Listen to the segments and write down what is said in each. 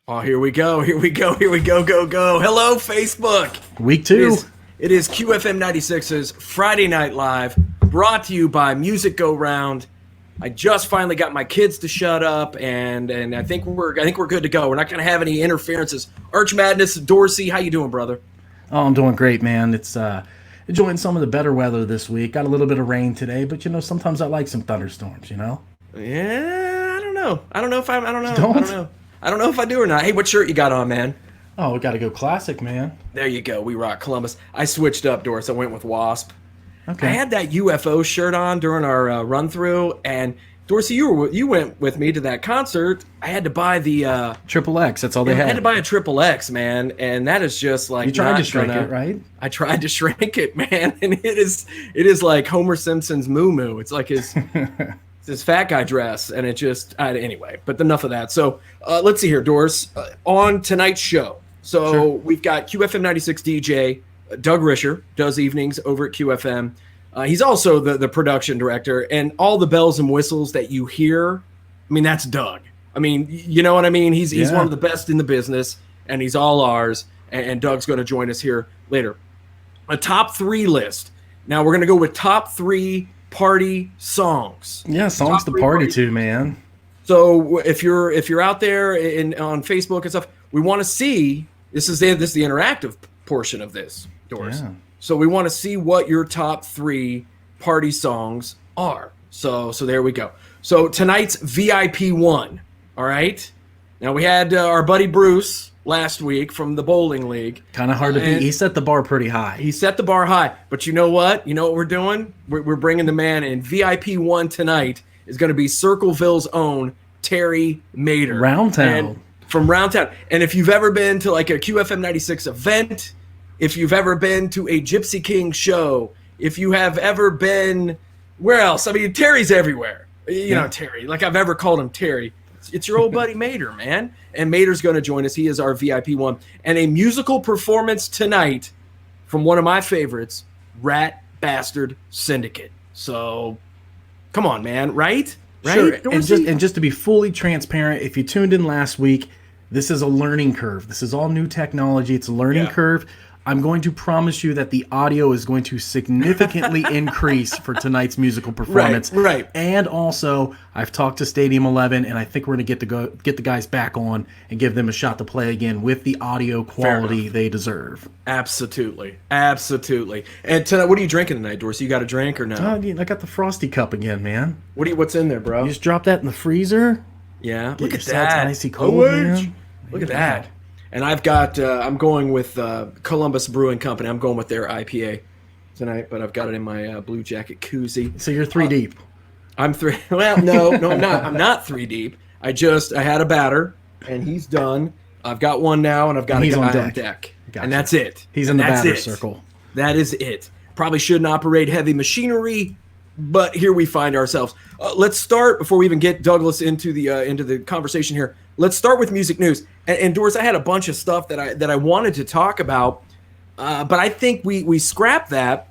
Oh, here we go. Here we go. Here we go. Go, go. Hello, Facebook. Week two. It is QFM96's Friday Night Live, brought to you by Music Go Round. I just finally got my kids to shut up, and I think we're good to go. We're not going to have any interferences. Arch Madness, Dorsey, how you doing, brother? Oh, I'm doing great, man. It's enjoying some of the better weather this week. Got a little bit of rain today, but sometimes I like some thunderstorms. Yeah, I don't know. I don't know. I don't know if I do or not. Hey, what shirt you got on, man? Oh, we got to go classic, man. There you go. We rock Columbus. I switched up, Doris. I went with Wasp. Okay. I had that UFO shirt on during our run through, and Dorsey, you went with me to that concert. I had to buy the Triple X. That's all they had. I had to buy a Triple X, man, and that is just like you tried to shrink it, right? I tried to shrink it, man, and it is like Homer Simpson's moo-moo. It's like his this fat guy dress, and it just anyway. But enough of that. So let's see here, Doris. On tonight's show, We've got QFM96 DJ Doug Risher, does evenings over at QFM. He's also the production director, and all the bells and whistles that you hear, I mean, that's Doug. I mean, you know what I mean? He's one of the best in the business, and he's all ours, and Doug's going to join us here later. A top 3 list. Now, we're going to go with top 3 party songs. Yeah, songs to party to, man. So if you're out there on Facebook and stuff, we want to see, this is the interactive portion of this, Doris. Yeah. So we want to see what your top 3 party songs are. So there we go. So tonight's VIP 1, all right? Now we had our buddy Bruce last week from the bowling league. Kind of hard to beat. He set the bar pretty high. He set the bar high. But you know what? You know what we're doing? We're bringing the man in. VIP 1 tonight is going to be Circleville's own Terry Mater. Roundtown. From Roundtown. And if you've ever been to like a QFM 96 event, if you've ever been to a Gypsy King show, if you have ever been, where else? I mean, Terry's everywhere. You know, Terry. Like I've ever called him Terry. It's your old buddy Mater, man. And Mater's going to join us. He is our VIP 1. And a musical performance tonight from one of my favorites, Rat Bastard Syndicate. So, come on, man. Right? Sure. And just to be fully transparent, if you tuned in last week, this is a learning curve. This is all new technology. It's a learning curve. I'm going to promise you that the audio is going to significantly increase for tonight's musical performance. Right. And also, I've talked to Stadium 11, and I think we're going to get the guys back on and give them a shot to play again with the audio quality they deserve. Absolutely. And tonight, what are you drinking tonight, Dorsey? You got a drink or no? I got the Frosty cup again, man. What's in there, bro? You just drop that in the freezer. Yeah. Look at that. Icy cold, man. Look at that. And I've got, I'm going with Columbus Brewing Company. I'm going with their IPA tonight, but I've got it in my Blue Jacket koozie. So you're 3 deep. I'm 3. Well, no, I'm not. I'm not 3 deep. I had a batter, and he's done. I've got one now, and I've got a guy on deck. Gotcha. And that's it. He's in the batter circle. That is it. Probably shouldn't operate heavy machinery, but here we find ourselves. Let's start, before we even get Douglas into the conversation here, let's start with music news. And Doris, I had a bunch of stuff that I wanted to talk about, but I think we scrapped that.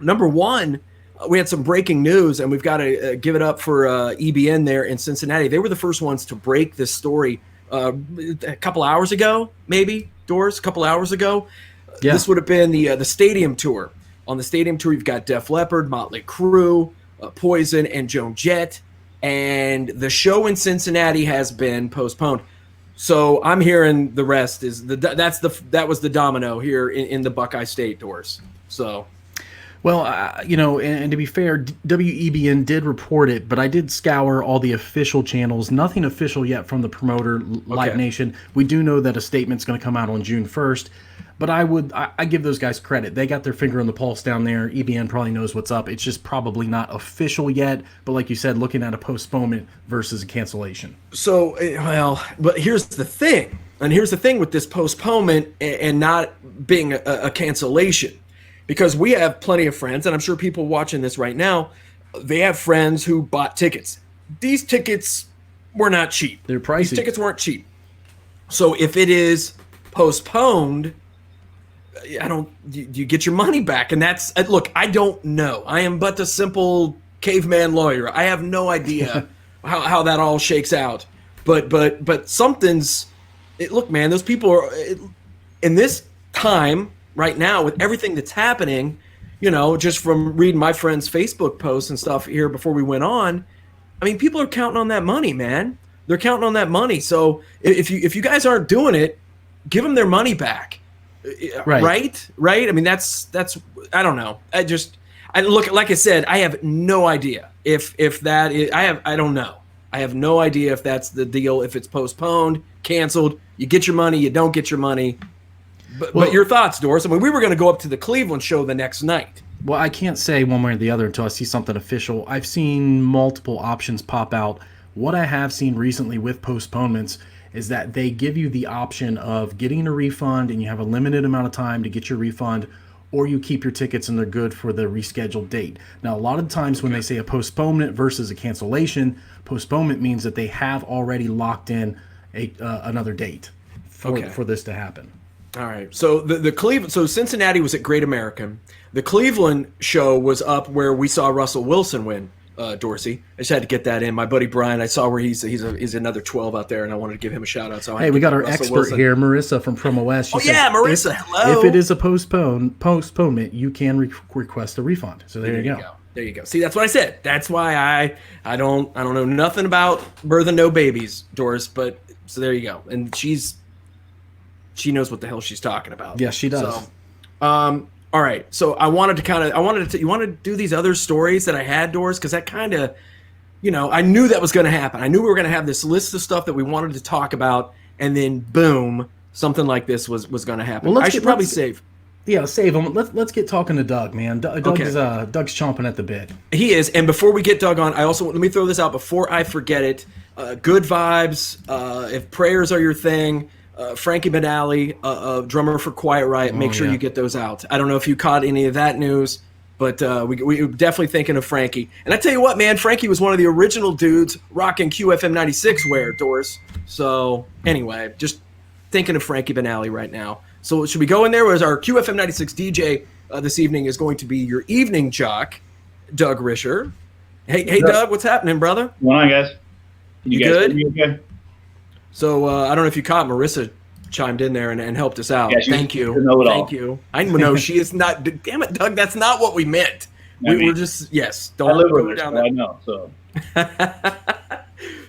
Number one, we had some breaking news, and we've got to give it up for EBN there in Cincinnati. They were the first ones to break this story a couple hours ago, maybe, Doris, a couple hours ago. Yeah. This would have been the stadium tour. On the stadium tour, you've got Def Leppard, Motley Crue, Poison, and Joan Jett. And the show in Cincinnati has been postponed. So I'm hearing the rest is that was the domino here in the Buckeye State, Doors. So, well, and to be fair, WEBN did report it, but I did scour all the official channels. Nothing official yet from the promoter, Live Nation. We do know that a statement's going to come out on June 1st. But I give those guys credit. They got their finger on the pulse down there. EBN probably knows what's up. It's just probably not official yet. But like you said, looking at a postponement versus a cancellation. So, but here's the thing. And here's the thing with this postponement and not being a cancellation. Because we have plenty of friends, and I'm sure people watching this right now, they have friends who bought tickets. These tickets were not cheap. They're pricey. These tickets weren't cheap. So if it is postponed, do you get your money back? And that's, look, I don't know. I am but a simple caveman lawyer. I have no idea how that all shakes out. But something's look, man, those people are in this time right now with everything that's happening. Just from reading my friends' Facebook posts and stuff here before we went on, I mean, people are counting on that money, man. They're counting on that money. So if you guys aren't doing it, give them their money back. Right. I mean, that's I don't know. I look, like I said, I have no idea if that is. I don't know. I have no idea if that's the deal. If it's postponed, canceled, you get your money, you don't get your money. But your thoughts, Doris? I mean, we were going to go up to the Cleveland show the next night. Well, I can't say one way or the other until I see something official. I've seen multiple options pop out. What I have seen recently with postponements is that they give you the option of getting a refund, and you have a limited amount of time to get your refund, or you keep your tickets and they're good for the rescheduled date. Now, a lot of times when they say a postponement versus a cancellation, postponement means that they have already locked in another date for this to happen. All right. So the Cleveland, so Cincinnati was at Great American. The Cleveland show was up where we saw Russell Wilson win. Dorsey. I just had to get that in. My buddy Brian, I saw where he's another 12 out there, and I wanted to give him a shout out. So hey, we got our Russell expert Wilson here, Marissa from Promo West. She said, Marissa, hello. If it is a postponement, you can request a refund. So there you go. There you go. See, that's what I said. That's why I don't know nothing about birthing no babies, Doris. But so there you go. And she knows what the hell she's talking about. Yes, she does. So, all right, so you want to do these other stories that I had, Doris, because that kind of, I knew that was going to happen. I knew we were going to have this list of stuff that we wanted to talk about, and then boom, something like this was going to happen. Well, I should probably save. Yeah, save them. Let's get talking to Doug, man. Doug's chomping at the bit. He is, and before we get Doug on, let me throw this out before I forget it. Good vibes. If prayers are your thing. Frankie Benali, drummer for Quiet Riot. Make sure you get those out. I don't know if you caught any of that news, but we were definitely thinking of Frankie. And I tell you what, man, Frankie was one of the original dudes rocking QFM96 wear, Doris. So anyway, just thinking of Frankie Benali right now. So should we go in there? As our QFM96 DJ this evening is going to be your evening jock, Doug Risher. Hey, Doug, what's happening, brother? What's going on, guys? You good? Okay? So I don't know if you caught Marissa chimed in there and helped us out. Yeah, Thank you. Thank you. I know she is not. Damn it, Doug. That's not what we meant. We're just Don't I live go with down her, that. I know.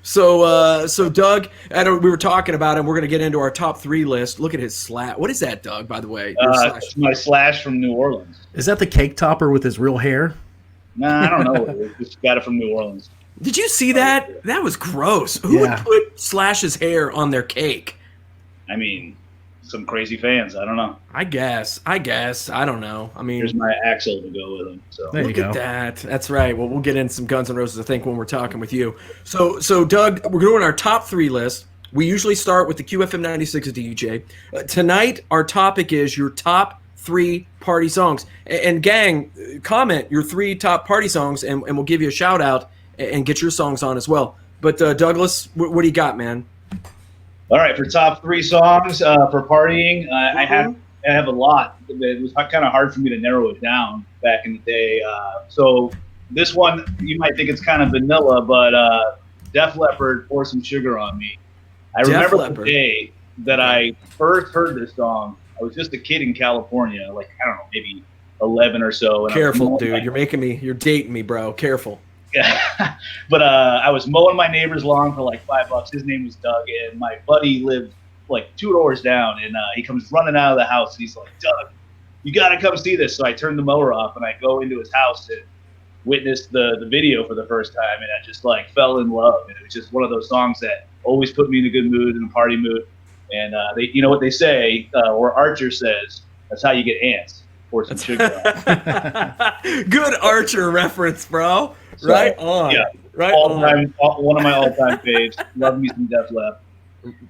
So Doug, we were talking about him. We're going to get into our top 3 list. Look at his slash. What is that, Doug? By the way, it's my slash from New Orleans. Is that the cake topper with his real hair? Nah, I don't know. Just got it from New Orleans. Did you see that? That was gross. Who would put Slash's hair on their cake? I mean, some crazy fans. I don't know. I guess. I don't know. I mean, here's my Axel to go with him. So there you go. Look at that. That's right. Well, we'll get into some Guns N' Roses, I think, when we're talking with you. So Doug, we're doing our top 3 list. We usually start with the QFM96 DJ. Tonight, our topic is your top 3 party songs. And gang, comment your 3 top party songs, and we'll give you a shout out and get your songs on as well. But Douglas, what do you got, man? All right, for top 3 songs for partying, I have a lot. It was kind of hard for me to narrow it down back in the day. So this one, you might think it's kind of vanilla, but Def Leppard, Pour Some Sugar on Me. I remember the day that I first heard this song. I was just a kid in California, like, I don't know, maybe 11 or so. And careful, dude. You're dating me, bro. Careful. Yeah, but I was mowing my neighbor's lawn for like $5. His name was Doug, and my buddy lived like 2 doors down. And he comes running out of the house, and he's like, "Doug, you gotta come see this." So I turned the mower off, and I go into his house and witnessed the video for the first time, and I just like fell in love. And it was just one of those songs that always put me in a good mood, in a party mood. And they, you know what they say, or Archer says, that's how you get ants. Pour some sugar on. Good Archer reference, bro. So, right on. Yeah. Right on. One of my all-time faves. Love me some Def Leppard.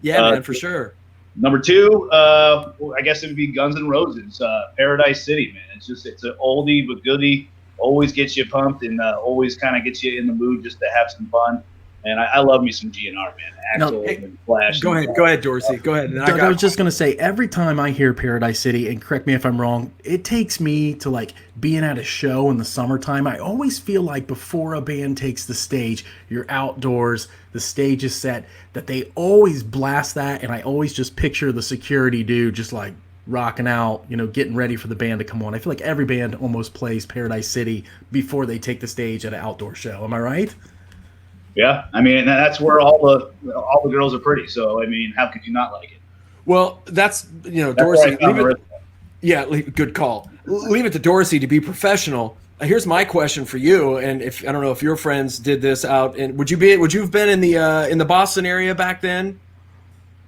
Yeah, man, for sure. Number 2, I guess it would be Guns N' Roses, Paradise City, man. It's an oldie but goodie. Always gets you pumped and always kind of gets you in the mood just to have some fun. And I love me some GNR, man. Axel and Flash. Go ahead, Dorsey. Go ahead. Doug, I was just going to say, every time I hear Paradise City, and correct me if I'm wrong, it takes me to like being at a show in the summertime. I always feel like before a band takes the stage, you're outdoors, the stage is set, that they always blast that. And I always just picture the security dude just like rocking out, getting ready for the band to come on. I feel like every band almost plays Paradise City before they take the stage at an outdoor show. Am I right? Yeah, I mean, that's where all the girls are pretty. So, I mean, how could you not like it? Well, that's Dorsey. Good call. Leave it to Dorsey to be professional. Here's my question for you, and I don't know if your friends did this out, and would you have been in the Boston area back then?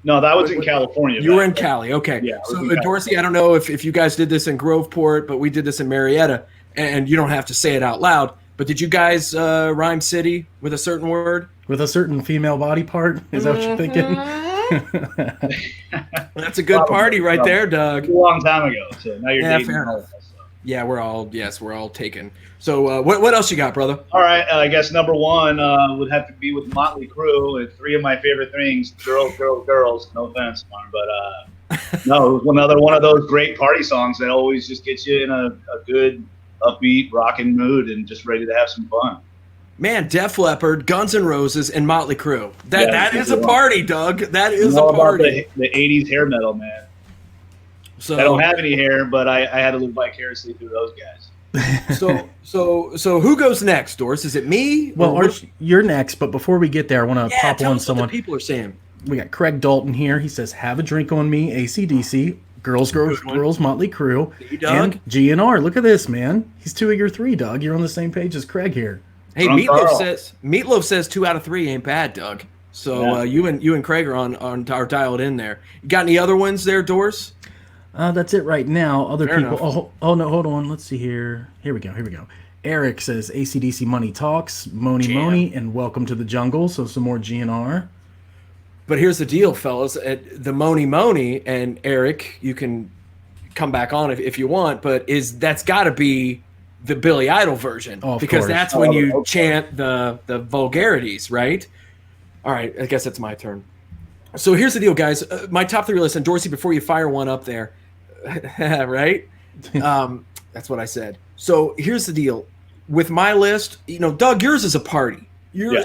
No, that was in California. You were in Cali, okay. Yeah. So Dorsey, I don't know if you guys did this in Groveport, but we did this in Marietta, and you don't have to say it out loud. But did you guys rhyme city with a certain word? With a certain female body part? Is that what you're thinking? That's a good party right there, Doug. A long time ago. So now you're dating. Fair enough. Yeah, we're all taken. So what else you got, brother? All right, I guess number one would have to be with Motley Crue. And three of my favorite things: girls, girls, girls. No offense, Marn, but no, another one of those great party songs that always just gets you in a good, upbeat, rocking mood and just ready to have some fun. Man, Def Leppard, Guns N' Roses, and Motley Crue. That is a party, Doug. That is a party. The 80s hair metal, man. So I don't have any hair, but I had to live vicariously through those guys. So who goes next, Doris? Is it me? Well, Archie, you're next, but before we get there, I want to pop on someone. What the people are saying. We got Craig Dalton here. He says, "Have a drink on me, AC/DC." Girls, Motley Crue, and GNR. Look at this, man. He's 2 of your 3, Doug. You're on the same page as Craig here. Hey, Meatloaf says 2 out of 3 ain't bad, Doug. So you and Craig are dialed in there. You got any other ones there, Doris? That's it right now. Other Fair people. enough. Oh no, hold on. Let's see here. Here we go. Eric says AC/DC Money Talks, Moni, and Welcome to the Jungle. So some more GNR. But here's the deal, fellas. The Moni, and Eric, you can come back on if you want, but that's got to be the Billy Idol version, because that's when you chant the vulgarities, right? All right, I guess it's my turn. So here's the deal, guys. My top 3 list, and Dorsey, before you fire one up there, right? That's what I said. So here's the deal. With my list, Doug, yours is a party.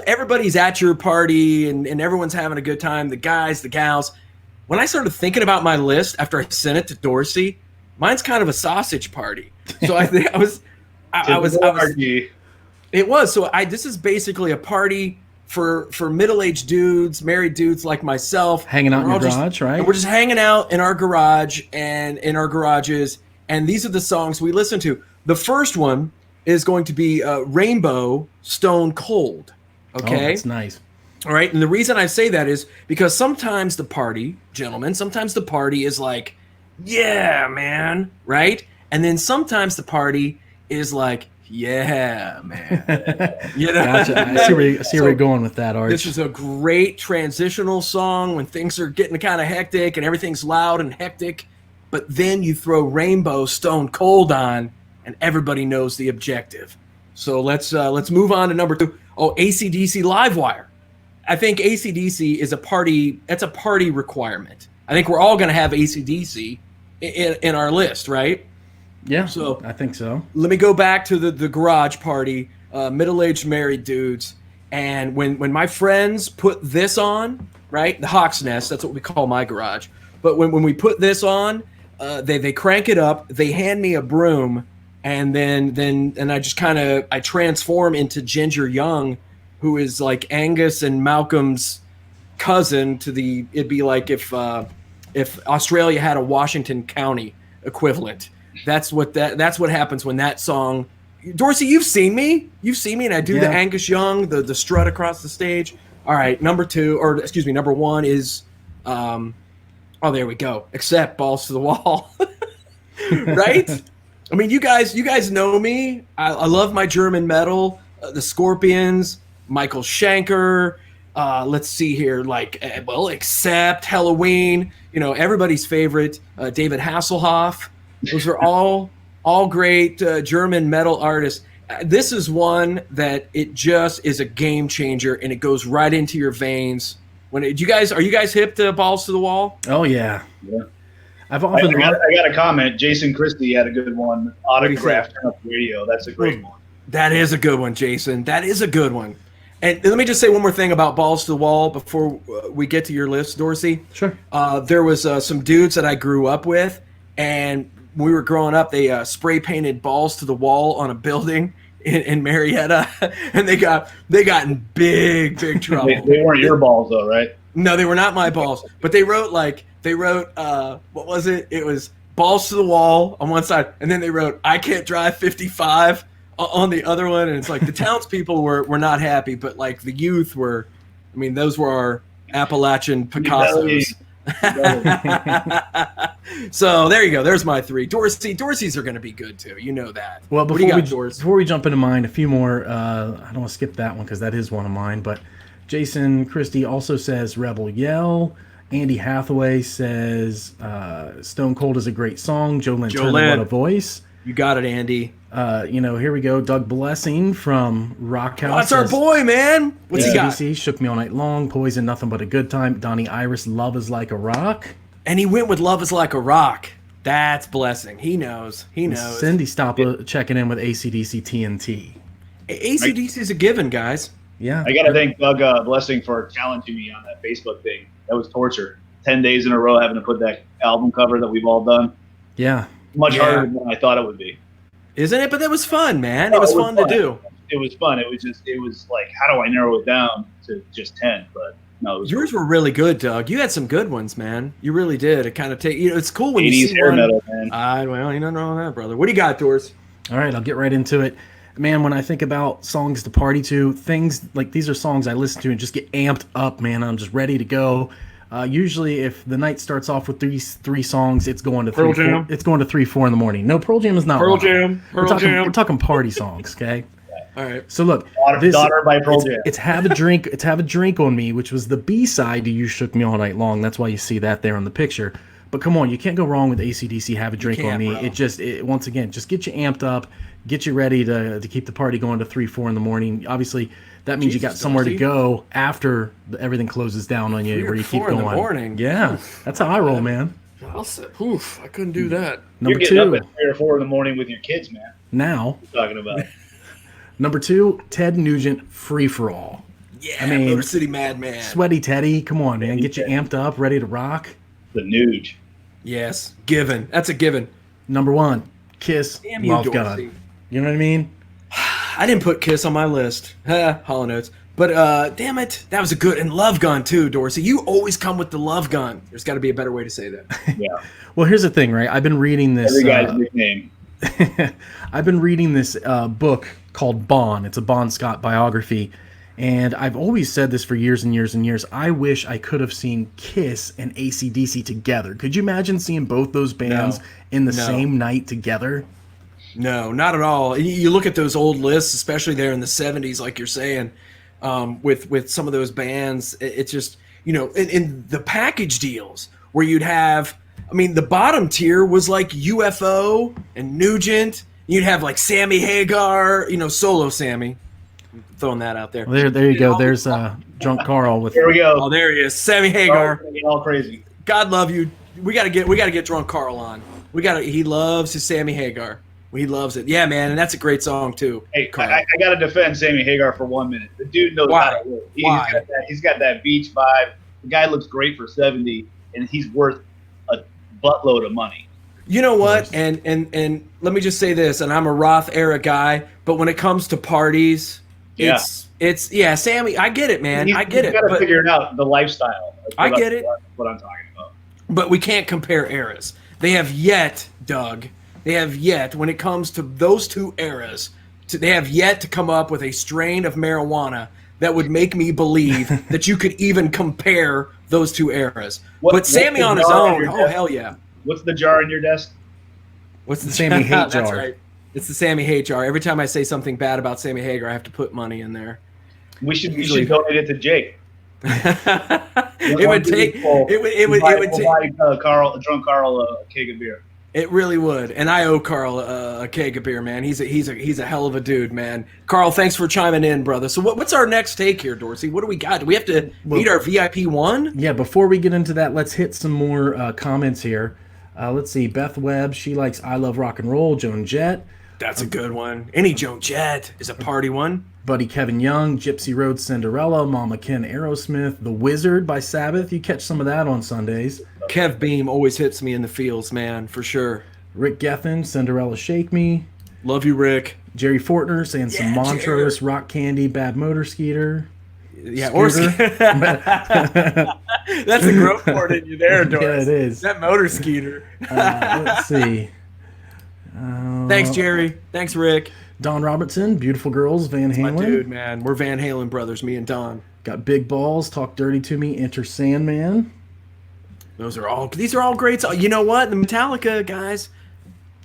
Everybody's at your party and everyone's having a good time, the guys, the gals. When I started thinking about my list after I sent it to Dorsey, mine's kind of a sausage party. So I think it was. So this is basically a party for middle-aged dudes, married dudes like myself. Hanging out in your garage, right? And we're just hanging out in our garage and in our garages. And these are the songs we listen to. The first one is going to be Rainbow Stone Cold. Okay, that's nice. All right, and the reason I say that is because sometimes the party, gentlemen, is like, yeah, man, right? And then sometimes the party is like, yeah, man. Gotcha. I see where you're going with that, Arch. This is a great transitional song when things are getting kind of hectic and everything's loud and hectic, but then you throw Rainbow Stone Cold on, and everybody knows the objective. So let's move on to number 2. Oh, AC/DC Livewire. I think AC/DC is a party. That's a party requirement. I think we're all going to have AC/DC in our list, right? Yeah, so I think so. Let me go back to the garage party, middle-aged married dudes. And when my friends put this on, right, the Hawk's Nest, that's what we call my garage. But when we put this on, they crank it up, they hand me a broom, and then I just I transform into Ginger Young, who is like Angus and Malcolm's cousin it'd be like if Australia had a Washington County equivalent. That's what happens when that song. Dorsey, you've seen me, and I do the Angus Young, the strut across the stage. All right, number 1 is, there we go. Except Balls to the Wall, right? I mean, you guys know me. I love my German metal, the Scorpions, Michael Schenker. Let's see here, except Halloween. Everybody's favorite, David Hasselhoff. Those are all great German metal artists. this is one that it just is a game changer, and it goes right into your veins. Are you guys hip to Balls to the Wall? Oh yeah. I got a comment. Jason Christie had a good one. Autographed Turn Up Radio. That's a great one. That is a good one, Jason. That is a good one. And let me just say one more thing about Balls to the Wall before we get to your list, Dorsey. Sure. There was some dudes that I grew up with, and when we were growing up, they spray painted balls to the wall on a building in Marietta, and they got in big trouble. They weren't your balls though, right? No, they were not my balls. But they wrote what was it? It was Balls to the Wall on one side, and then they wrote I Can't Drive 55 on the other one, and it's like the townspeople were not happy, but like the youth were. I mean, those were our Appalachian Picassos. So there you go. There's my three. Dorsey's are going to be good too. You know that. Well, before we jump into mine, a few more. I don't want to skip that one because that is one of mine. But Jason Christie also says Rebel Yell. Andy Hathaway says Stone Cold is a great song. Joe Lynn, what a voice. You got it, Andy. Here we go. Doug Blessing from Rockhouse. That's our boy, man. What's he got? Shook Me All Night Long. Poison, Nothing But a Good Time. Donnie Iris, Love Is Like a Rock. And he went with Love Is Like a Rock. That's Blessing. He knows. Cindy stopped checking in with AC/DC TNT. AC/DC's a given, guys. Yeah. I got to thank Doug Blessing for challenging me on that Facebook thing. That was torture. 10 days in a row having to put that album cover that we've all done. Yeah. Much harder than I thought it would be. Isn't it? But that was fun, man. It was fun to do. It was fun. It was like, how do I narrow it down to just 10? But no, yours were really good, Doug. You had some good ones, man. You really did. It kind of it's cool when you see hair one. Metal, man. Well, you don't know that, brother. What do you got, Dors? All right, I'll get right into it. Man, when I think about songs to party to, things like these are songs I listen to and just get amped up, man. I'm just ready to go. Usually, if the night starts off with three songs, it's going to Pearl Jam. It's going to 3-4 in the morning. No, Pearl Jam is not Pearl one. Jam. We're talking party songs, okay? All right. So look, Daughter by Pearl Jam. It's Have a Drink. It's Have a Drink on Me, which was the B-side to You Shook Me All Night Long. That's why you see that there on the picture. But come on, you can't go wrong with AC/DC Have a Drink on Me. Bro. Once again, just get you amped up, get you ready to keep the party going to 3-4 in the morning. Obviously, that means you got somewhere to go after everything closes down on you, where you keep going. 4 in the morning. Yeah, that's how I roll, man. I couldn't do that. Number You're two, getting up at 3 or 4 in the morning with your kids, man. Now, what are you talking about. Number 2, Ted Nugent, Free for All. Yeah, Motor City Madman. Sweaty Teddy, come on, man, get you amped up, ready to rock. The Nuge. Yes, given. That's a given. Number 1, Kiss, Love God. You know what I mean? I didn't put Kiss on my list. Hollow Notes. But damn it, that was a good, and Love Gun too, Dorsey. You always come with the Love Gun. There's got to be a better way to say that. Yeah. Well, here's the thing, right? I've been reading this. Every guy's nickname. I've been reading this book called Bon. It's a Bon Scott biography. And I've always said this for years and years and years. I wish I could have seen Kiss and AC/DC together. Could you imagine seeing both those bands in the same night together? No, not at all. You look at those old lists, especially there in the 70s, like you're saying, with some of those bands. It's just, in the package deals where you'd have, the bottom tier was like UFO and Nugent. You'd have like Sammy Hagar, solo Sammy. Throwing that out there. Well, there you go. There's Drunk Carl with. Here we go. Oh, there he is, Sammy Hagar. All crazy. God love you. We gotta get Drunk Carl on. He loves his Sammy Hagar. He loves it. Yeah, man, and that's a great song too. Hey, I gotta defend Sammy Hagar for 1 minute. The dude knows how to live. He's got that beach vibe. The guy looks great for 70, and he's worth a buttload of money. You know what? And let me just say this, and I'm a Roth era guy, but when it comes to parties, it's Sammy. I get it, man. I get it. You got to figure it out. The lifestyle. I get it. That's what I'm talking about. But we can't compare eras. They have yet, Doug. When it comes to those two eras, they have yet to come up with a strain of marijuana that would make me believe that you could even compare those two eras. But Sammy on his own, hell yeah. What's the jar in your desk? What's the Sammy Hate jar? That's right. It's the Sammy Hate jar. Every time I say something bad about Sammy Hagar, I have to put money in there. We should donate it to Jake. It would take Drunk Carl a keg of beer. It really would, and I owe Carl a keg of beer, man. He's a hell of a dude, man. Carl, thanks for chiming in, brother. So what's our next take here, Dorsey? What do we got? Do we have to meet our VIP one? Yeah, before we get into that, let's hit some more comments here. Let's see. Beth Webb, she likes I Love Rock and Roll. Joan Jett. That's a good one. Any Joan Jett is a party one. Buddy Kevin Young, Gypsy Road Cinderella, Mama Ken Aerosmith, The Wizard by Sabbath. You catch some of that on Sundays. Kev Beam always hits me in the feels, man, for sure. Rick Geffen, Cinderella Shake Me. Love you, Rick. Jerry Fortner saying some Montrose, Jerry. Rock Candy, Bad Motor Skeeter. Yeah, that's a growth board in you there, Doris. Yeah, it is. That motor skeeter. Let's see. Thanks, Jerry. Thanks, Rick. Don Robertson, Beautiful Girls, Van Halen. My dude, man. We're Van Halen brothers, me and Don. Got Big Balls, Talk Dirty to Me, Enter Sandman. These are all great. You know what? The Metallica guys.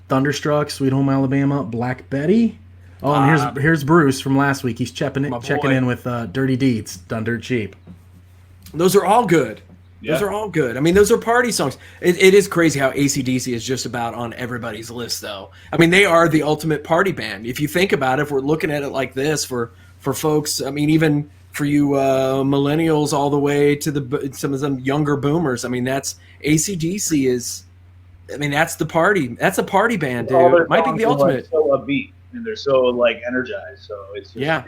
Thunderstruck, Sweet Home Alabama, Black Betty. Oh, and here's Bruce from last week. He's checking in with Dirty Deeds, Done Dirt Cheap. Those are all good. Yeah. Those are all good. I mean, those are party songs. It is crazy how AC/DC is just about on everybody's list, though. I mean, they are the ultimate party band. If you think about it, if we're looking at it like this for folks, I mean, even for you millennials all the way to some of them younger boomers, I mean, that's AC/DC is, I mean, that's the party. That's a party band, dude. It might be the ultimate. Like, so upbeat and they're so like energized. So it's just, yeah,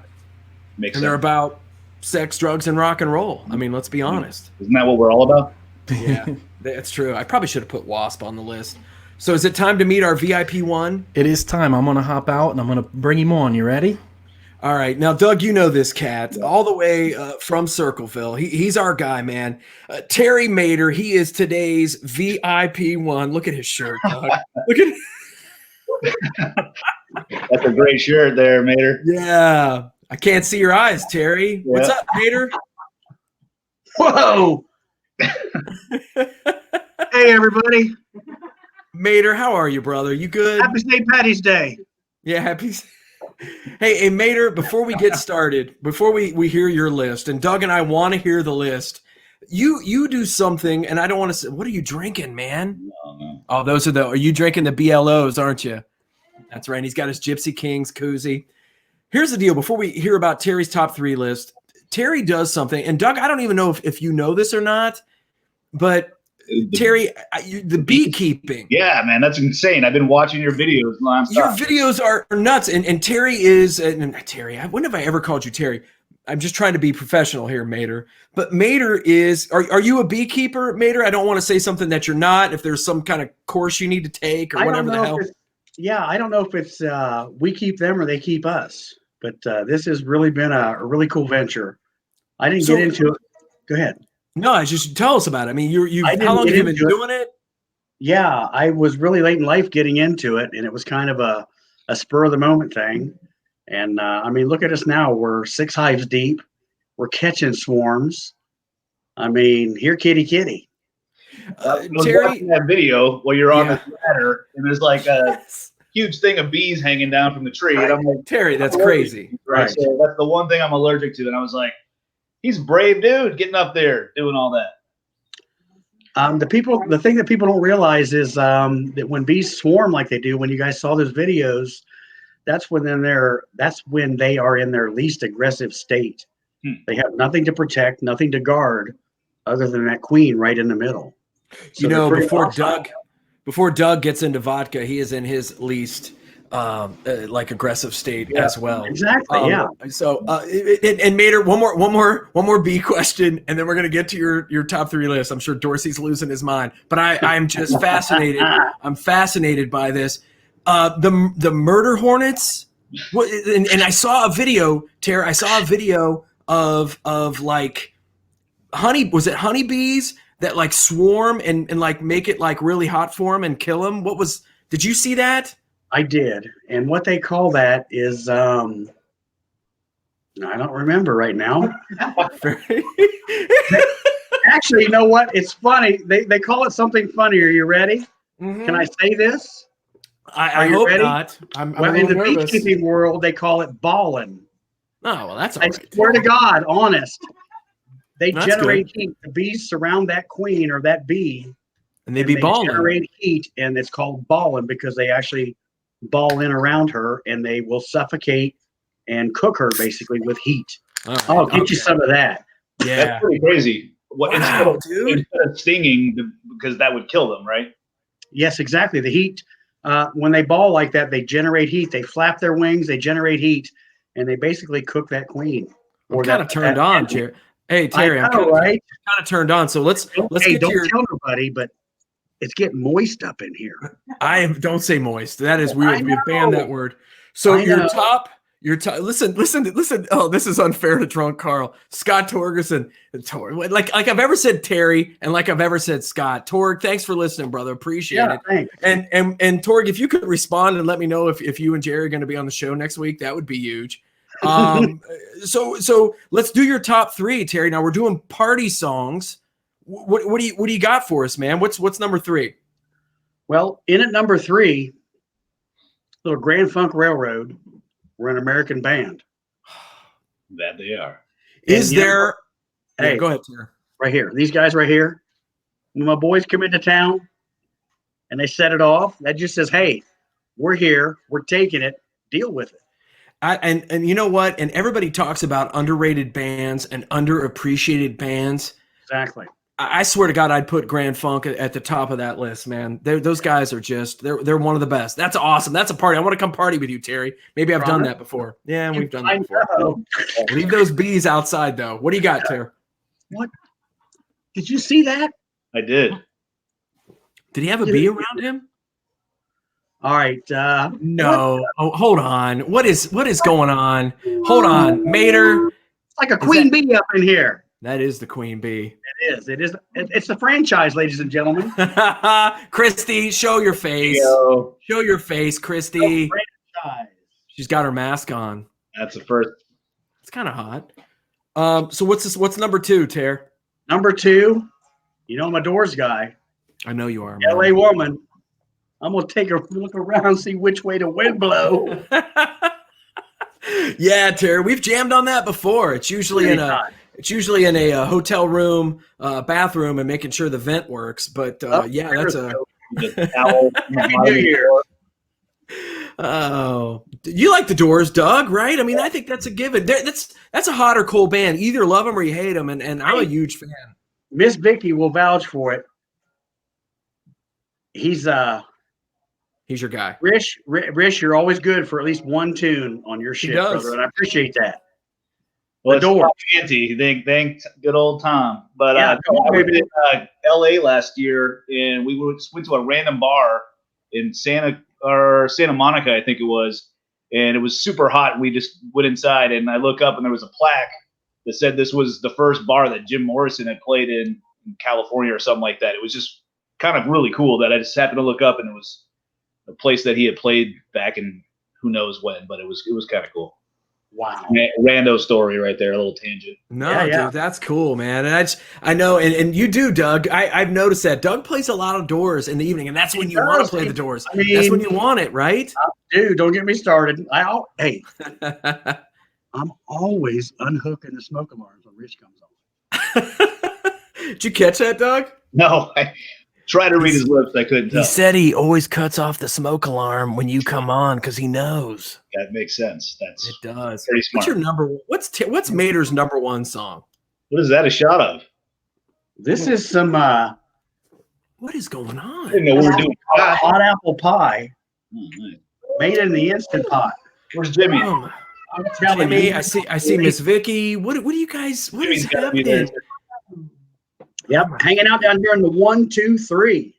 makes and sense. they're about sex, drugs, and rock and roll. I mean, let's be honest. Isn't that what we're all about? Yeah, that's true. I probably should have put Wasp on the list. So is it time to meet our VIP one? It is time. I'm going to hop out and I'm going to bring him on. You ready? All right. Now, Doug, you know this cat all the way from Circleville. He's our guy, man. Terry Mater, he is today's VIP one. Look at his shirt, Doug. Look at That's a great shirt there, Mater. Yeah. I can't see your eyes, Terry. Yeah. What's up, Mater? Whoa! Hey, everybody. Mater, how are you, brother? You good? Happy St. Patty's Day. Yeah, happy. Hey, Mater, before we get started, before we hear your list, and Doug and I want to hear the list, you do something, and I don't want to say, what are you drinking, man? No. Oh, are you drinking the BLOs, aren't you? That's right. He's got his Gypsy Kings koozie. Here's the deal. Before we hear about Terry's top 3 list, Terry does something, and Doug, I don't even know if you know this or not, but Terry, the beekeeping. Yeah, man, that's insane. I've been watching your videos nonstop. Your videos are nuts, and Terry is Terry. When have I ever called you Terry? I'm just trying to be professional here, Mater. But Mater is. Are you a beekeeper, Mater? I don't want to say something that you're not. If there's some kind of course you need to take or whatever the hell. I don't know if it's we keep them or they keep us, but this has really been a really cool venture. I didn't get into it. Go ahead. No, just tell us about it. I mean, how long have you been doing it? Yeah, I was really late in life getting into it, and it was kind of a spur of the moment thing. And I mean, look at us now. We're 6 hives deep. We're catching swarms. I mean, here, kitty. I was Terry, watching that video while you're on the ladder, and there's like a huge thing of bees hanging down from the tree. And I'm like, Terry, that's crazy. Right. So that's the one thing I'm allergic to. And I was like, he's a brave dude getting up there doing all that. The thing that people don't realize is that when bees swarm like they do, when you guys saw those videos, that's when they are in their least aggressive state. They have nothing to protect, nothing to guard, other than that queen right in the middle. So before Doug gets into vodka, he is in his least aggressive state as well. Exactly. Yeah. So and Mater, one more B question, and then we're gonna get to your top 3 list. I'm sure Dorsey's losing his mind, but I'm just fascinated. I'm fascinated by this. The murder hornets. And I saw a video, Tara. I saw a video of like honeybees that like swarm and like make it like really hot for them and kill them. Did you see that? I did. And what they call that is, I don't remember right now. Actually, you know what? It's funny. They call it something funny. Are you ready? Mm-hmm. Can I say this? I hope ready? Not. I'm in the beekeeping world, they call it ballin'. Oh, well, that's all right. I swear to God, honest. They that's generate good. heat. The bees surround that queen or that bee. And they be balling. Generate heat, and it's called balling because they actually ball in around her, and they will suffocate and cook her basically with heat. Right, I'll get you some of that. Yeah, that's pretty crazy. What wow, dude. instead of stinging, because that would kill them, right? Yes, exactly. The heat, when they ball like that, they generate heat. They flap their wings, they generate heat, and they basically cook that queen. I'm kind of turned on, Jerry. Hey, Terry, I'm kind of turned on. So let's don't get to your. Tell nobody, but it's getting moist up in here. Don't say moist. That is weird. We banned that word. So your top. Listen. Oh, this is unfair to drunk Carl. Scott Torgerson. Like I've ever said Terry, and like I've ever said Scott. Torg, thanks for listening, brother. Appreciate it. Thanks. And Torg, if you could respond and let me know if you and Jerry are going to be on the show next week, that would be huge. So let's do your top 3, Terry. Now we're doing party songs. What do you got for us, man? What's number 3? Well, in at number 3, little Grand Funk Railroad. We're an American band. That they are. Is there? Hey, go ahead, Terry. Right here. These guys right here. When my boys come into town and they set it off, that just says, "Hey, we're here. We're taking it. Deal with it." And you know what? And everybody talks about underrated bands and underappreciated bands. Exactly. I swear to God, I'd put Grand Funk at the top of that list, man. Those guys are just they're one of the best. That's awesome. That's a party. I want to come party with you, Terry. Maybe I've done that before. Yeah, we've done that before. Leave those bees outside, though. What do you got, Terry? What? Did you see that? I did. Did he have a bee around him? All right. No. Oh, hold on. What is going on? Hold on, Mater. It's like a queen bee up in here. That is the queen bee. It is. It is. It's the franchise, ladies and gentlemen. Christy, show your face. Yo. Show your face, Christy. Franchise. She's got her mask on. That's the first. It's kind of hot. So what's number 2, Ter? Number 2, I'm a Doors guy. I know you are. LA woman. I'm gonna take a look around, see which way the wind blow. Yeah, Terry, we've jammed on that before. It's usually in a hotel room, bathroom, and making sure the vent works. But yeah, that's a. Happy New Year. Oh, you like the Doors, Doug? Right? I mean, I think that's a given. That's a hot or cold band. Either love them or you hate them, and I'm a huge fan. Miss Vicky will vouch for it. He's your guy. Rish, you're always good for at least one tune on your shit, brother, and I appreciate that. Well, thank good old Tom. But I was in L.A. last year, and we went to a random bar in Santa Monica, I think it was, and it was super hot. And we just went inside, and I look up, and there was a plaque that said this was the first bar that Jim Morrison had played in California or something like that. It was just kind of really cool that I just happened to look up, and it was a place that he had played back in who knows when, but it was kind of cool. Wow. Rando story right there, a little tangent. No, dude, that's cool, man. And I know, and you do, Doug. I've noticed that Doug plays a lot of Doors in the evening, and that's when you want to play the Doors. I mean, that's when you want it, right? Dude, don't get me started. Hey, I'm always unhooking the smoke alarms when Rich comes on. Did you catch that, Doug? No, I tried to read his lips. I couldn't tell. He said he always cuts off the smoke alarm when you come on because he knows. That makes sense. It does. Pretty smart. What's your number? What's Mater's number 1 song? What is that a shot of? This is some. What is going on? I didn't know we were doing hot apple pie. Oh, nice. Made in the Instant Pot. Where's Jimmy? Jimmy, I see Miss Vicky. What do you guys? What is happening? Yep, hanging out down here in the 1, 2, 3.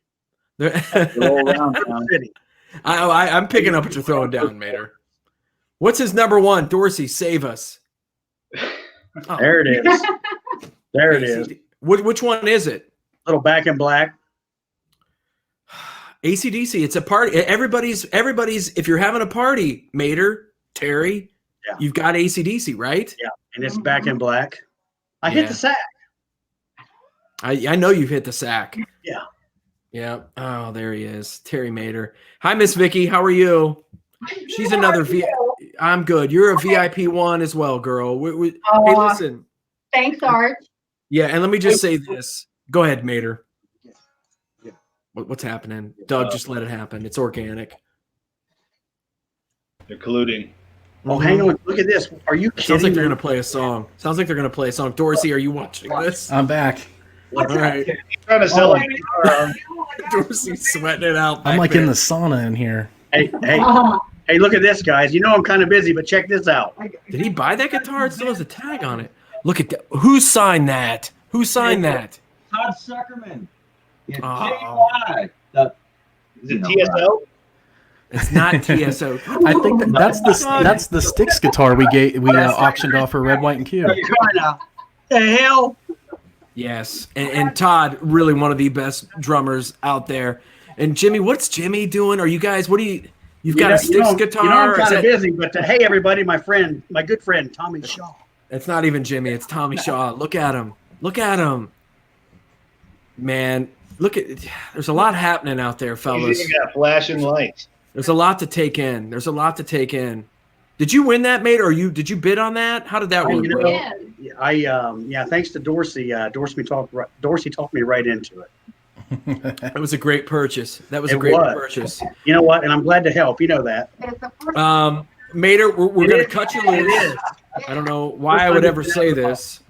I'm picking up what you're throwing down, Mater. What's his number 1? Dorsey, save us. Oh. There it is. There it is. Which one is it? Little Back in Black. AC/DC. It's a party. Everybody's. If you're having a party, Mater, Terry, you've got AC/DC, right? Yeah, and it's Back in Black. I hit the sack. I know you've hit the sack. Yeah. Yeah. Oh, there he is. Terry Mater. Hi, Miss Vicky. How are you? She's another I'm good. You're a VIP 1 as well, girl. Hey, listen. Thanks, Art. Yeah, and let me just say this. Go ahead, Mater. What's happening? Doug, just let it happen. It's organic. They're colluding. Oh, hang on. Look at this. Are you kidding? Sounds like they're going to play a song. Dorsey, are you watching this? I'm back. All right. He's trying to sell it. Dorsey's sweating it out. I'm like in the sauna in here. Hey, look at this, guys. You know I'm kind of busy, but check this out. Did he buy that guitar? It still has a tag on it. Look at that. Who signed that? Who signed that? Todd Suckerman. Yeah, Oh. Is it TSO? It's not TSO. I think that's the Styx guitar we auctioned off for Red, White, and Q. The hell? Yes, and Todd, really one of the best drummers out there. And Jimmy, what's Jimmy doing? Are you guys? You've got a Styx guitar? You know I'm kind of busy, but hey, everybody, my good friend Tommy Shaw. It's not even Jimmy. It's Tommy Shaw. Look at him. Look at him. Man, there's a lot happening out there, fellas. You got flashing lights. There's a lot to take in. Did you win that, mate, or did you bid on that? How did that work? Thanks to Dorsey. Dorsey talked me right into it. That was a great purchase. Purchase. You know what? And I'm glad to help. You know that. Mater, we're going to cut you loose. I don't know why I would ever say this,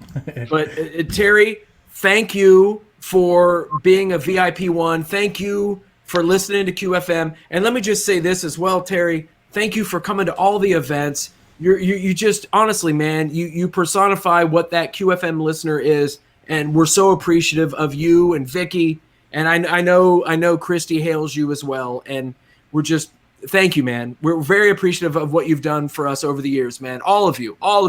but Terry, thank you for being a VIP one. Thank you for listening to QFM. And let me just say this as well, Terry. Thank you for coming to all the events. You just, honestly, man, you personify what that QFM listener is, and we're so appreciative of you and Vicky. And I know Christy hails you as well, and we're just thank you, man. We're very appreciative of what you've done for us over the years, man. All of you. Keep up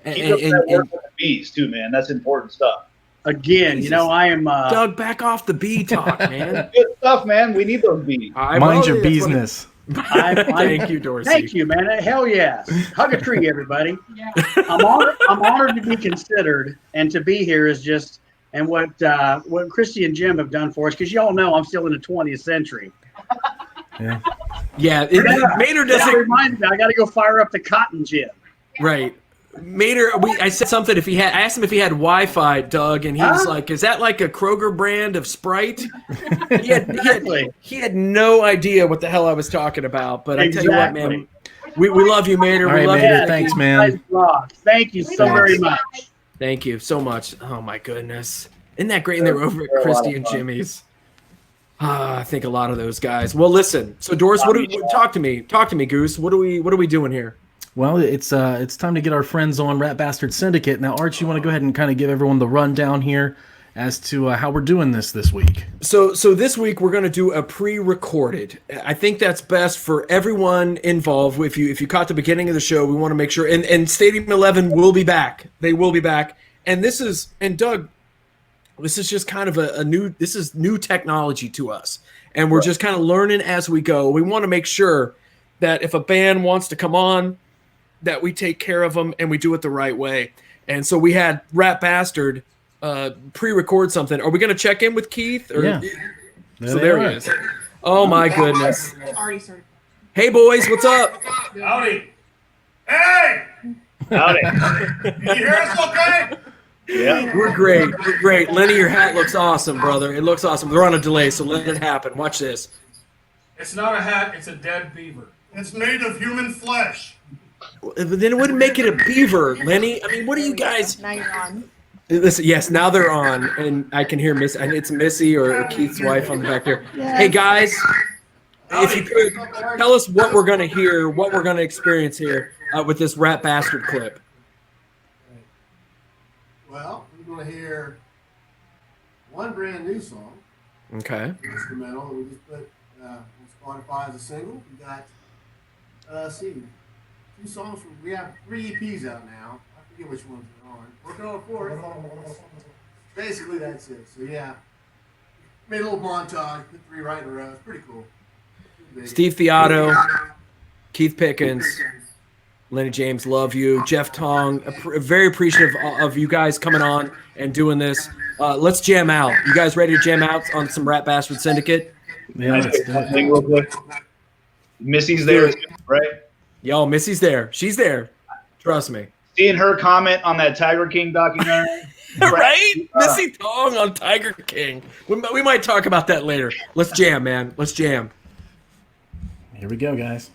that work with the bees too, man. That's important stuff. Again, Jesus. I am Doug. Back off the bee talk, man. Good stuff, man. We need those bees. Mind your business. Thank you, Dorsey. Thank you, man. Hell yes. Hug a tree, everybody. Yeah. I'm honored to be considered, and to be here is just. And what Christy and Jim have done for us, because y'all know I'm still in the 20th century. Yeah. Mater doesn't remind me. I got to go fire up the cotton gin. Right. Mater, I said something. I asked him if he had Wi-Fi, Doug, and he was like, "Is that like a Kroger brand of Sprite?" He had no idea what the hell I was talking about. But I tell you what, man, we love you, Mater. We love you. Thanks, man. Thank you so very much. Thank you so much. Oh my goodness, isn't that great? And they're over at Christy and Jimmy's. I think a lot of those guys. Well, listen. So, Doris, talk to me, Goose. What are we doing here? Well, it's time to get our friends on Rat Bastard Syndicate. Now, Archie, you want to go ahead and kind of give everyone the rundown here as to how we're doing this week? So this week we're going to do a pre-recorded. I think that's best for everyone involved. If you caught the beginning of the show, we want to make sure. And Stadium 11 will be back. They will be back. And Doug, this is just kind of this is new technology to us. And we're just kind of learning as we go. We want to make sure that if a band wants to come on, that we take care of them and we do it the right way. And so we had Rat Bastard pre-record something. Are we going to check in with Keith? Yeah. So there he is. Oh my goodness. Hey boys, what's up? Howdy. Hey! Howdy. You hear us okay? Yeah. We're great. Lenny, your hat looks awesome, brother. It looks awesome. We're on a delay, so let it happen. Watch this. It's not a hat, it's a dead beaver. It's made of human flesh. Then it wouldn't make it a beaver, Lenny. I mean, what are you guys? Now you're on. Listen, yes, now they're on, and I can hear Missy. And it's Missy or Keith's wife on the back there. Yeah. Hey guys, if you could tell us what we're going to hear, what we're going to experience here with this Rat Bastard clip. Well, we're going to hear one brand new song. Okay. Instrumental that we just put on Spotify as a single. We got, two songs we have 3 EPs out now. I forget which ones are on. Working on a 4th. Basically, that's it. So, yeah. Made a little montage, put 3 right in a row. It's pretty cool. Steve Theotto, Keith Pickens, Lenny James, love you. Jeff Tong, very appreciative of you guys coming on and doing this. Let's jam out. You guys ready to jam out on some Rat Bastard Syndicate? Yeah, let's do it. Real quick. Missy's there, right? Yo, Missy's there. She's there. Trust me. Seeing her comment on that Tiger King documentary. Right? Missy Tong on Tiger King. We might talk about that later. Let's jam, man. Let's jam. Here we go, guys.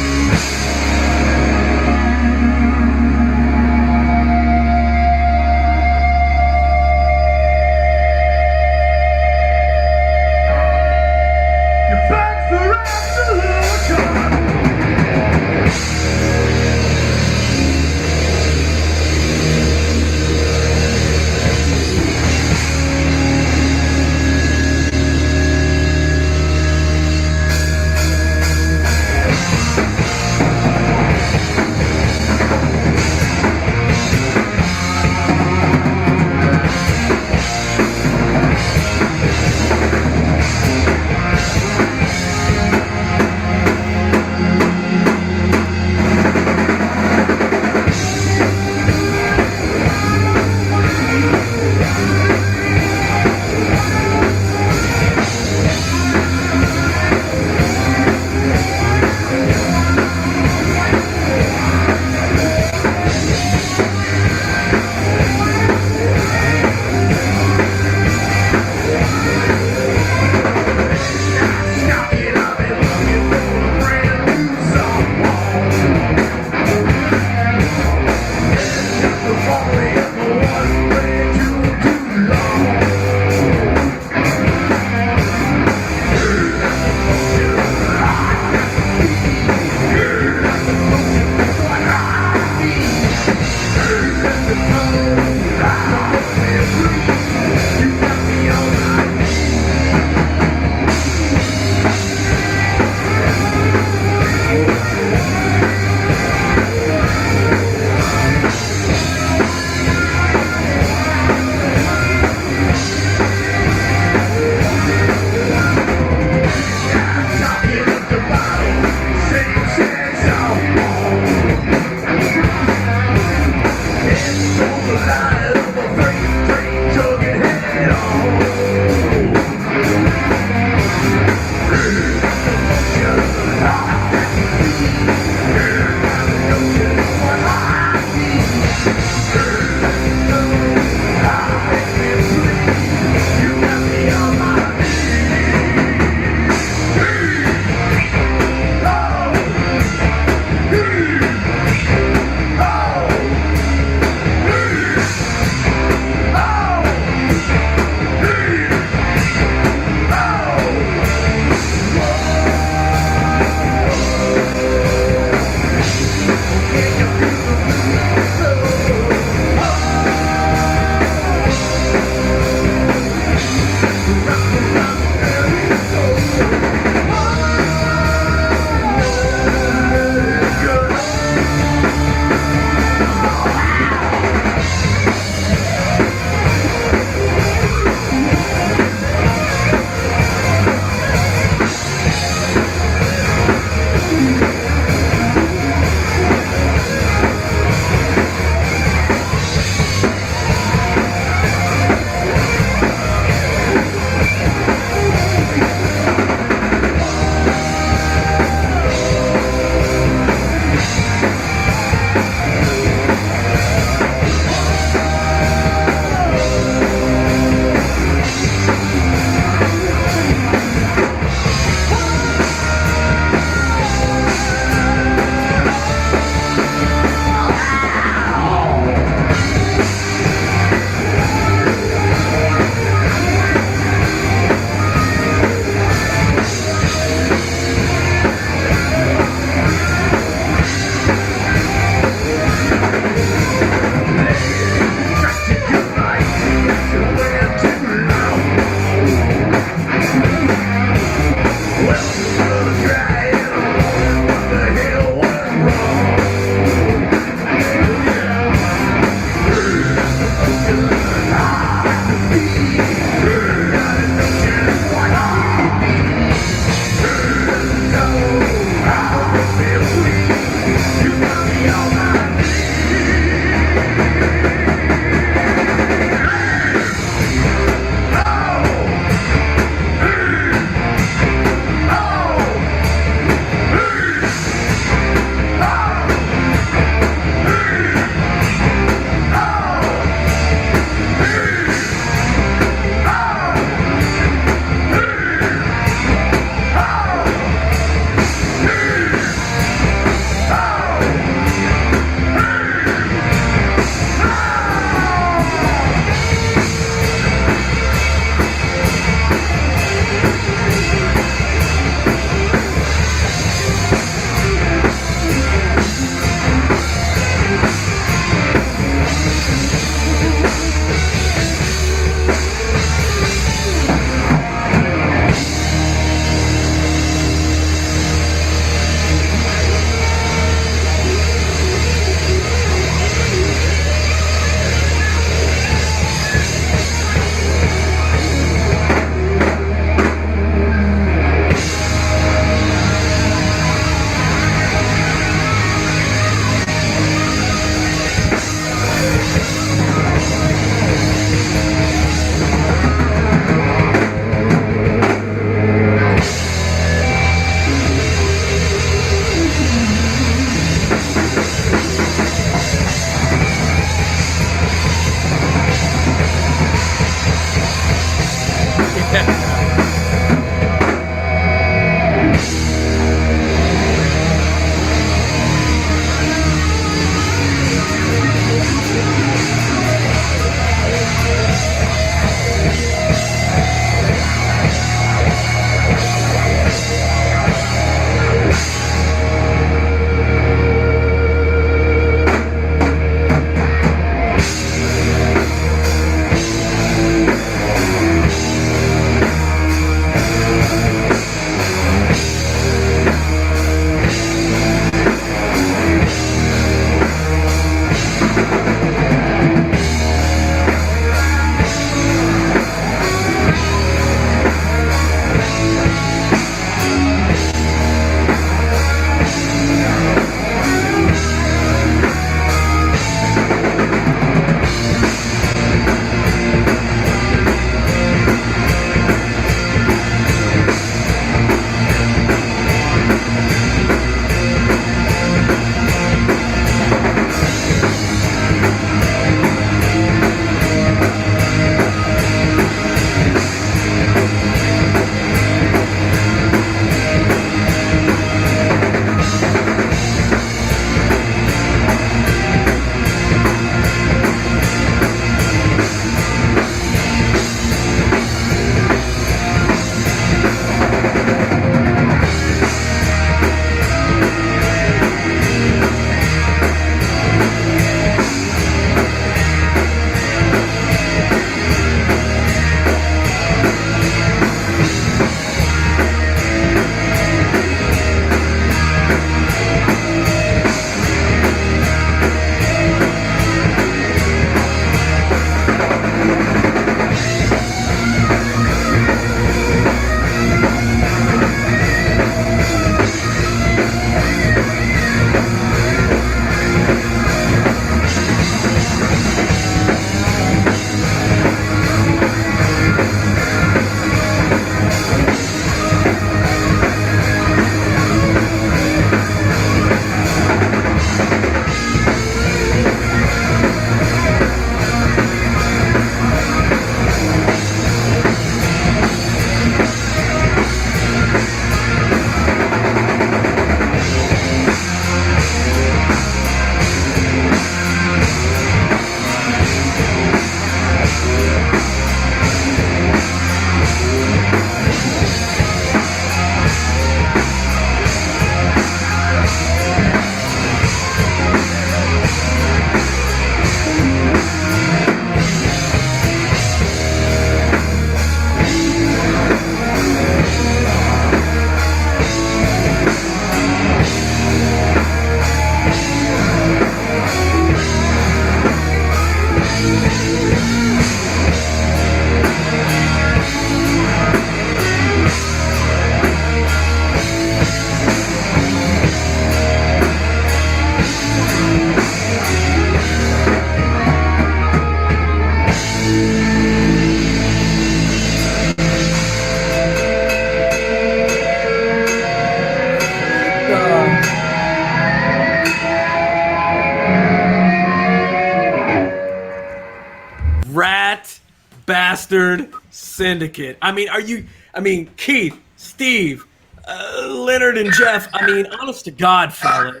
Bastard Syndicate. I mean, Keith, Steve, Leonard, and Jeff. I mean, honest to God, fella.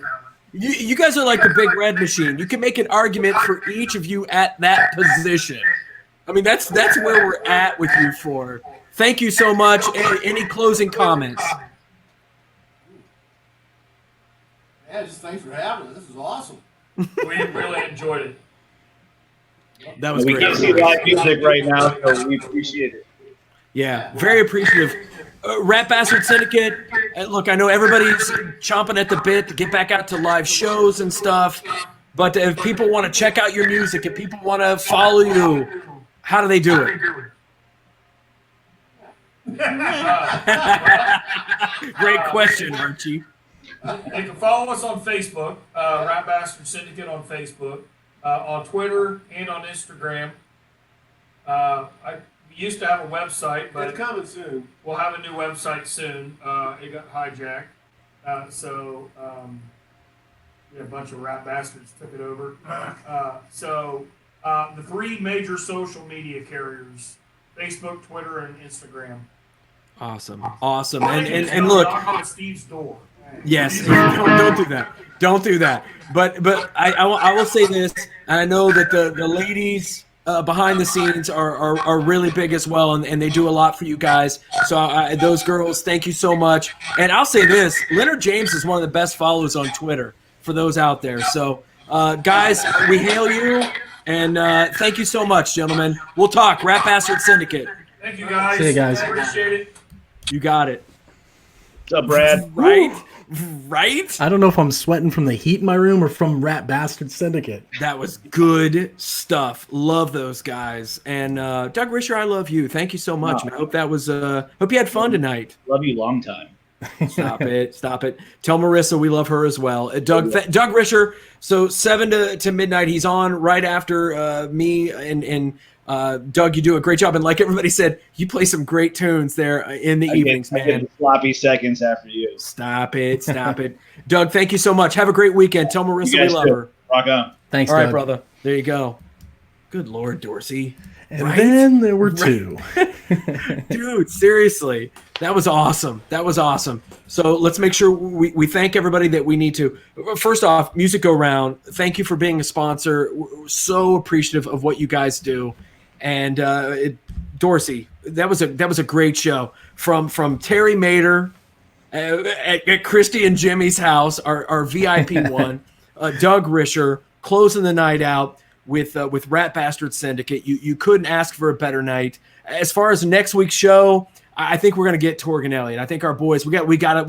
You guys are like the big red machine. You can make an argument for each of you at that position. I mean, that's where we're at with you for. Thank you so much. Any closing comments? Yeah, just thanks for having us. This is awesome. We really enjoyed it. That was We great. can't see live music right now, so we appreciate it. Yeah, very appreciative. Rat Bastard Syndicate. Look, I know everybody's chomping at the bit to get back out to live shows and stuff. But if people want to check out your music, if people want to follow you, how do they do it? Great question, Archie. You can follow us on Facebook, Rat Bastard Syndicate on Facebook, on Twitter, and on Instagram. We used to have a website, but It's coming soon. we'll have a new website soon. It got hijacked. A bunch of rat bastards took it over. The three major social media carriers, Facebook, Twitter, and Instagram. Awesome. And look, Knock on Steve's door. yes, don't do that. Don't do that. But I will say this, and I know that the ladies behind the scenes are really big as well, and they do a lot for you guys. So those girls, thank you so much. And I'll say this, Leonard James is one of the best followers on Twitter for those out there. So guys, we hail you, and thank you so much, gentlemen. We'll talk. Rat Bastard Syndicate. Thank you, guys. See you guys. Appreciate it. You got it. What's up, Brad? Right? I don't know if I'm sweating from the heat in my room or from Rat Bastard Syndicate. That was good stuff. Love those guys. And Doug Risher, I love you. Thank you so much. No. I hope that was hope you had fun tonight. Love you long time. Stop it. Tell Marissa we love her as well. Doug Risher, so 7 to midnight, he's on right after me and Doug, you do a great job. And like everybody said, you play some great tunes there in the evenings, I get man. the sloppy seconds after you. Stop it. Doug, thank you so much. Have a great weekend. Tell Marissa we love her. Rock on. Thanks, All right, Doug. brother. There you go. Good Lord, Dorsey. And Right? then there were two. Dude, seriously. That was awesome. So let's make sure we thank everybody that we need to. First off, Music Go Round, thank you for being a sponsor. We're so appreciative of what you guys do. And Dorsey, that was a great show. From Terry Mater at Christy and Jimmy's house, our VIP one, Doug Risher closing the night out with Rat Bastard Syndicate. You couldn't ask for a better night. As far as next week's show, I think we're gonna get Torgan Elliott. I think our boys we gotta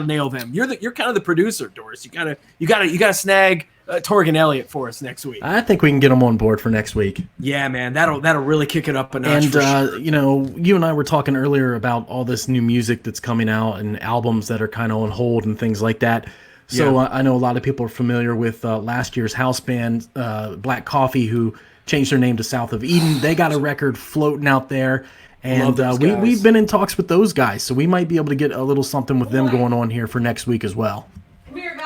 nail them. You're kind of the producer, Doris. You gotta snag Torgan Elliott for us next week. I think we can get them on board for next week. Yeah, man, that'll really kick it up a notch. And for sure. you and I were talking earlier about all this new music that's coming out and albums that are kind of on hold and things like that. So I know a lot of people are familiar with last year's house band, Black Coffee, who changed their name to South of Eden. They got a record floating out there. And we've been in talks with those guys, so we might be able to get a little something with them going on here for next week as well.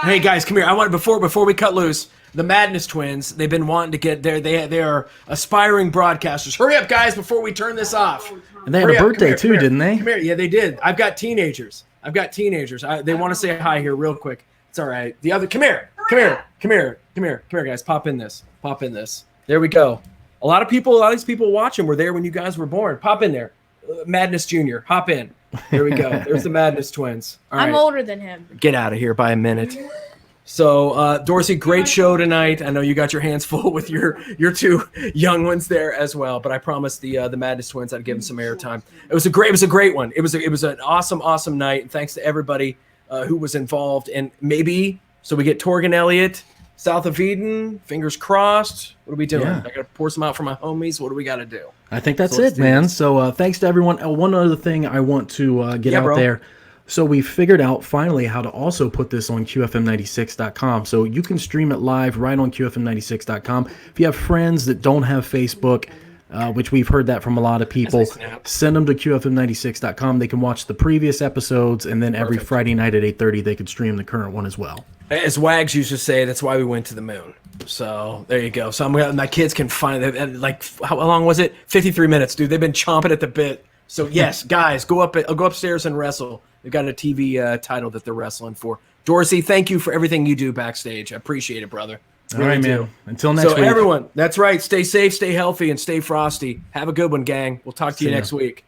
Hey guys, come here. I want before we cut loose, the Madness Twins. They've been wanting to get there. They are aspiring broadcasters. Hurry up, guys, before we turn this off. And they had a birthday too, didn't they? Come here. Yeah, they did. I've got teenagers. They want to say hi here real quick. It's all right. The other, come here, guys. Pop in this. There we go. A lot of these people watching were there when you guys were born. Pop in there. Madness Jr., hop in. There we go. There's the Madness Twins. All I'm right. older than him. Get out of here by a minute. So, Dorsey, great show tonight. I know you got your hands full with your two young ones there as well, but I promised the Madness Twins I'd give them some airtime. It was a great one. It was an awesome night, and thanks to everybody who was involved. And maybe so we get Torgan Elliott, South of Eden, fingers crossed. What are we doing? Yeah. I got to pour some out for my homies. What do we got to do? I think that's So let's it, do man. this. So thanks to everyone. One other thing I want to get out bro. there. So we figured out finally how to also put this on Qfm96.com. So you can stream it live right on Qfm96.com. If you have friends that don't have Facebook, which we've heard that from a lot of people, send them to Qfm96.com. They can watch the previous episodes, and then every Friday night at 8:30 they could stream the current one as well. As Wags used to say, that's why we went to the moon. So there you go. So my kids can find it. Like, how long was it? 53 minutes, dude. They've been chomping at the bit. So yes, guys, go upstairs and wrestle. They've got a TV title that they're wrestling for. Dorsey, thank you for everything you do backstage. I appreciate it, brother. All right, man. Until next week. So everyone, that's right. Stay safe, stay healthy, and stay frosty. Have a good one, gang. We'll talk to you next week.